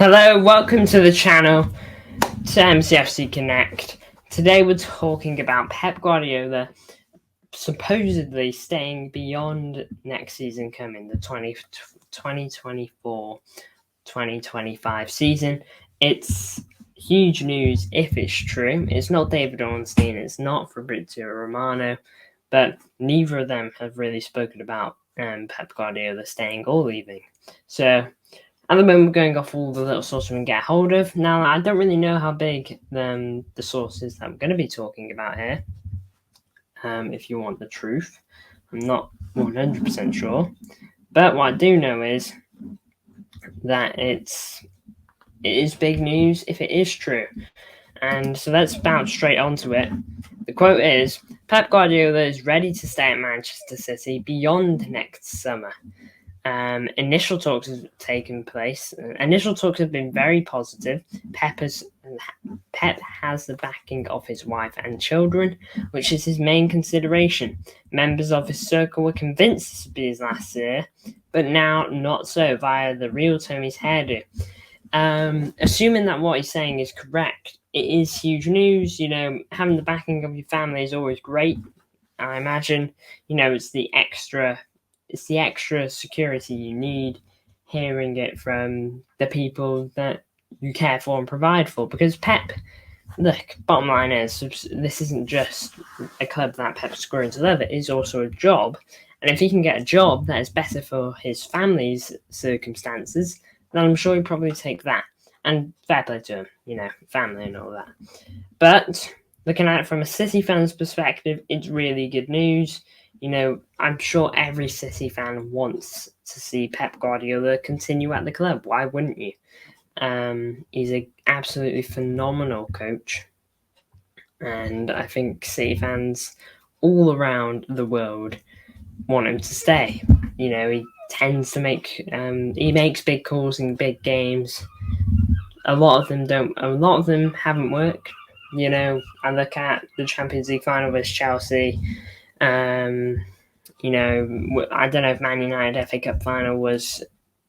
Hello, welcome to the channel, to MCFC Connect. Today we're talking about Pep Guardiola supposedly staying beyond next season coming, the 2024-2025 season. It's huge news if it's true. It's not David Ornstein, it's not Fabrizio Romano, but neither of them have really spoken about Pep Guardiola staying or leaving. So at the moment, we're going off all the little sources we can get hold of. Now, I don't really know how big the sources that I'm going to be talking about here. If you want the truth, I'm not 100% sure. But what I do know is that it is big news if it is true. And so let's bounce straight onto it. The quote is, Pep Guardiola is ready to stay at Manchester City beyond next summer. Initial talks have taken place. Initial talks have been very positive. Pep has the backing of his wife and children, which is his main consideration. Members of his circle were convinced this would be his last year, but now not so via the real Tony's hairdo. Assuming that what he's saying is correct, it is huge news. You know, having the backing of your family is always great. I imagine, it's the extra security you need, hearing it from the people that you care for and provide for. Because Pep, look, bottom line is, this isn't just a club that Pep's screwing to love, it is also a job. And if he can get a job that is better for his family's circumstances, then I'm sure he'd probably take that. And fair play to him, family and all that. But looking at it from a City fan's perspective, it's really good news. I'm sure every City fan wants to see Pep Guardiola continue at the club. Why wouldn't you? He's an absolutely phenomenal coach. And I think City fans all around the world want him to stay. He tends to he makes big calls in big games. A lot of them haven't worked. I look at the Champions League final with Chelsea. I don't know if Man United FA Cup final was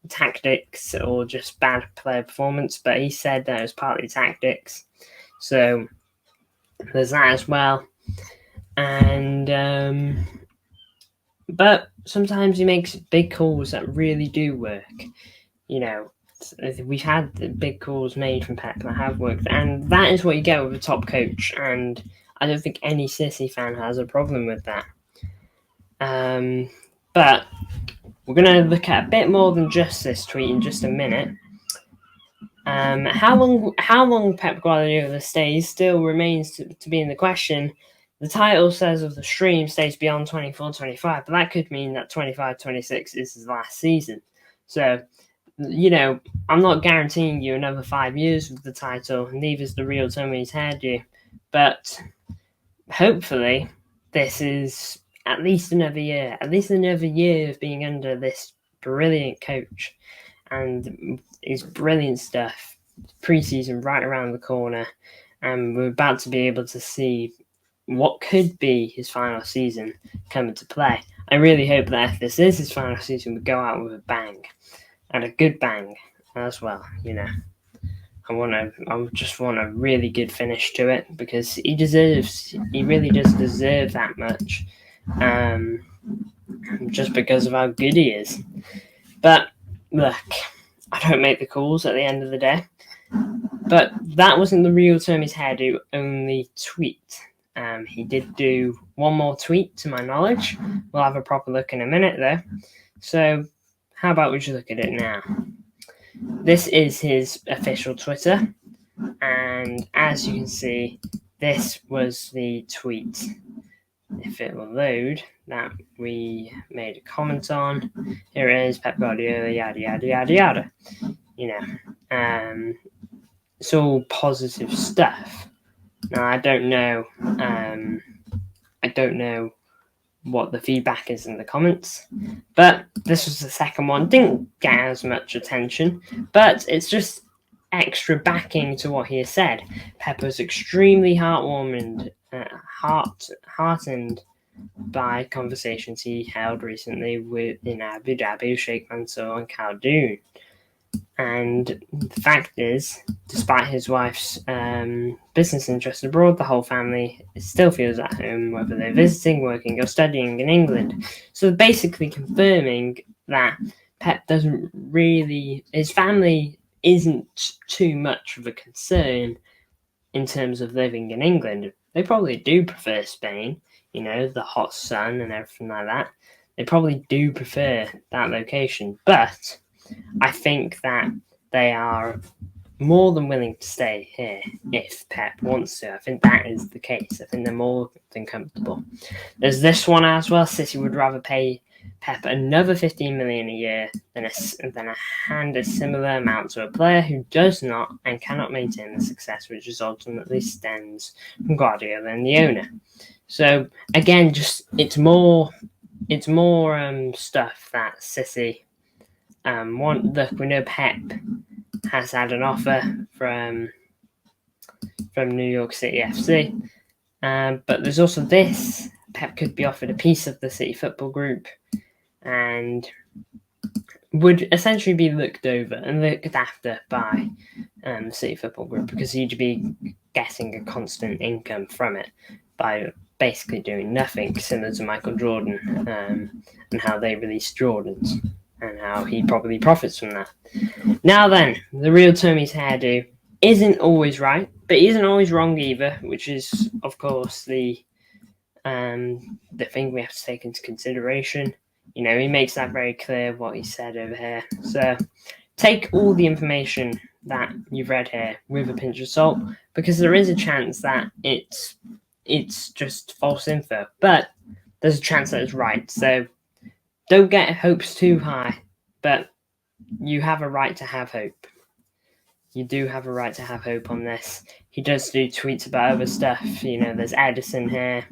tactics or just bad player performance, but he said that it was partly tactics. So there's that as well. And but sometimes he makes big calls that really do work. We've had the big calls made from Pep that have worked, and that is what you get with a top coach. And I don't think any City fan has a problem with that. But we're going to look at a bit more than just this tweet in just a minute. How long Pep Guardiola stays still remains to be in the question. The title says of the stream stays beyond 24-25, but that could mean that 25-26 is his last season. So, I'm not guaranteeing you another 5 years with the title, neither is the real Tony's hairdo. But hopefully, this is at least another year of being under this brilliant coach and his brilliant stuff. Pre-season right around the corner, and we're about to be able to see what could be his final season come into play. I really hope that if this is his final season, we go out with a bang, and a good bang as well. I just want a really good finish to it, because he really does deserve that much, just because of how good he is. But look, I don't make the calls at the end of the day. But that wasn't the real Tony's hairdo only tweet. He did do one more tweet to my knowledge. We'll have a proper look in a minute though. So how about we just look at it now? This is his official Twitter, and as you can see, this was the tweet, if it will load, that we made a comment on. Here it is, Pep Guardiola, yada yada yada yada. It's all positive stuff. Now I don't know what the feedback is in the comments, but this was the second one. Didn't get as much attention, but it's just extra backing to what he has said. Pep was extremely heartened by conversations he held recently in Abu Dhabi with Sheikh Mansour and Khaldoon. And the fact is, despite his wife's business interests abroad, the whole family still feels at home, whether they're visiting, working, or studying in England. So basically confirming that Pep doesn't really, his family isn't too much of a concern in terms of living in England. They probably do prefer Spain, the hot sun and everything like that. They probably do prefer that location, but I think that they are more than willing to stay here if Pep wants to. I think that is the case. I think they're more than comfortable. There's this one as well. City would rather pay Pep another 15 million a year than hand a similar amount to a player who does not and cannot maintain the success which is ultimately stems from Guardiola and the owner. So again, just it's more stuff that City look. We know Pep has had an offer from New York City FC, but there's also this. Pep could be offered a piece of the City Football Group and would essentially be looked over and looked after by the City Football Group because he'd be getting a constant income from it by basically doing nothing, similar to Michael Jordan and how they released Jordans and how he probably profits from that. Now then, the real Tommy's hairdo isn't always right, but he isn't always wrong either, which is, of course, the thing we have to take into consideration. He makes that very clear what he said over here. So take all the information that you've read here with a pinch of salt, because there is a chance that it's just false info, but there's a chance that it's right. So don't get hopes too high, but you have a right to have hope. You do have a right to have hope on this. He does do tweets about other stuff. There's Edison here.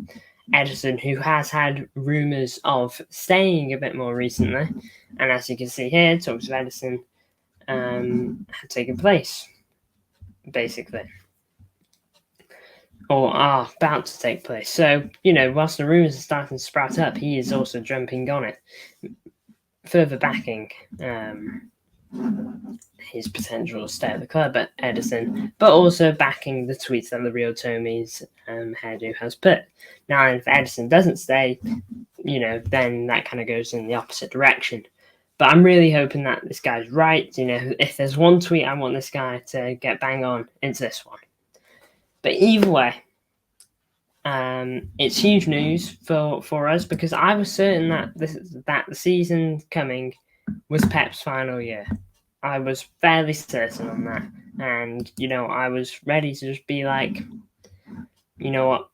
Edison, who has had rumours of staying a bit more recently. And as you can see here, talks of Edison had taken place, basically. Or are about to take place. So, whilst the rumours are starting to sprout up, he is also jumping on it. Further backing his potential stay at the club at Edison, but also backing the tweets that the real Tommy's hairdo has put. Now, if Edison doesn't stay, then that kind of goes in the opposite direction. But I'm really hoping that this guy's right. If there's one tweet I want this guy to get bang on, it's this one. But either way, it's huge news for us because I was certain that the season coming was Pep's final year. I was fairly certain on that. And, I was ready to just be like, you know what,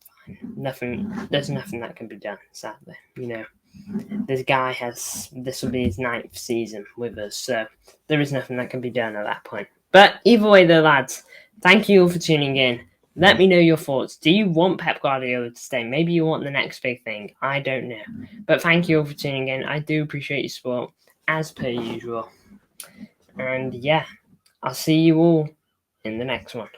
there's nothing that can be done, sadly. This guy this will be his 9th season with us, so there is nothing that can be done at that point. But either way though, lads, thank you all for tuning in. Let me know your thoughts. Do you want Pep Guardiola to stay? Maybe you want the next big thing. I don't know. But thank you all for tuning in. I do appreciate your support, as per usual. And yeah, I'll see you all in the next one.